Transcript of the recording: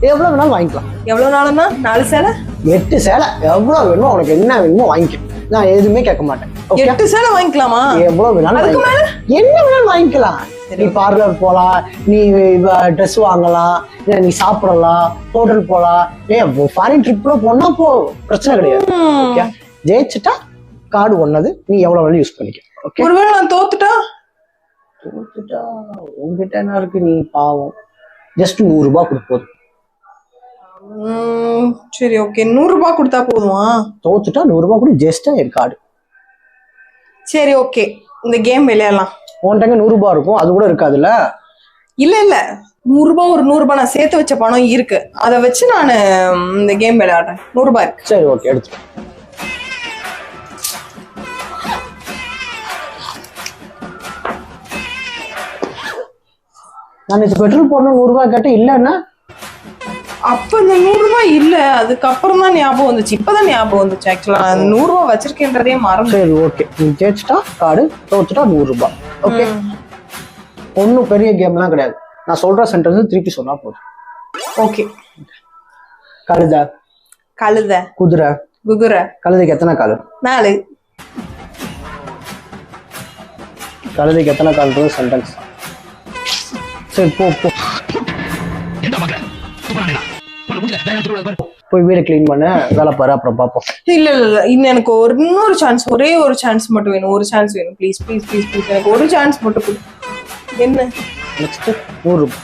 எவ்வளவு வேணாலும் வாங்கிக்கலாம். எவ்வளவு நாளுன்னா 4 சேலை 8 சேலை எவ்வளவு வேணுமோ உனக்கு என்ன வேணுமோ வாங்கிக்க. நான் எதுவுமே கேட்க மாட்டேன். 8 சேலை வாங்கிக்கலாமா? எவ்வளவு வேணாலும் என்ன வேணாலும் வாங்கிக்கலாம். நீ பார்லர் போலாம், நீ ட்ரெஸ் வாங்கலாம், நீ சாப்பிடலாம், ஹோட்டல் போலாம், ஃபாரின் ட்ரிப்ல போனா போ, பிரச்சனை கிடையாது. ஓகே, ஜெயிச்சுட்டா கார்டு ஒன்னது, நீ எவ்வளவு வேணும் யூஸ் பண்ணிக்க. ஓகே, ஒருவேளை நான் தோத்துட்டா உங்ககிட்ட என்ன இருக்கு? நீ பாவம், ஜஸ்ட் 100 ரூபாய் கொடுப்போம். சரி ஓகே, 100 ரூபாய் கொடுத்தா போதுமா? தோத்துட்டா 100 ரூபாய் கூட, ஜஸ்ட் என் கார்டு. சரி ஓகே, இந்த கேம் விளையாடலாம். உன்கிட்ட 100 ரூபாய் இருக்கும், அது கூட இருக்காதுல்ல? இல்ல 100 ரூபாய், ஒரு 100 ரூபாய் நான் சேர்த்து வச்ச பணம் இருக்கு, அதை வச்சு நான் இந்த கேம் விளையாடுறேன். 100 ரூபாய் இருக்கு. சரி ஓகே, எடுத்து. நான் இது பெட்ரோல் போடணும் 100 ரூபாய் கேட்டேன், இல்லன்னா அப்ப இந்த 100 ரூபாய் இல்ல, அதுக்கப்புறம் தான் ஞாபகம் வந்துச்சு. இப்பதான் ஞாபகம் வந்துச்சு. ஆக்சுவலா நான் 100 ரூபாய் வச்சிருக்கேன்றதே மறந்து. சரி ஓகே, நீ ஜெயிச்சிட்டா கார்டு, தோத்துட்டா 100 ரூபாய். ஓகே, ஒன்னும் பெரிய கேம்லாம் கிடையாது. நான் சொல்ற சென்டென்ஸ் திருப்பி சொன்னா போதும். ஓகே. கழுதை, கழுதை, குதிரை, குதிரை. கழுதைக்கு எத்தனை கால்? 4. கழுதைக்கு எத்தனை கால்ன்றது சென்டென்ஸ். சரி போ போ, போய் வீடு கிளீன் பண்ண, வேலை பாரு, அப்புறம் பாப்போம். இல்ல இன்னும் எனக்கு இன்னொரு சான்ஸ், ஒரே ஒரு சான்ஸ் மட்டும் வேணும். ஒரு சான்ஸ் வேணும் ப்ளீஸ் ப்ளீஸ் ப்ளீஸ் ப்ளீஸ். எனக்கு ஒரு சான்ஸ் மட்டும் கொடு. என்ன? நெக்ஸ்ட் 100 ரூபாய்.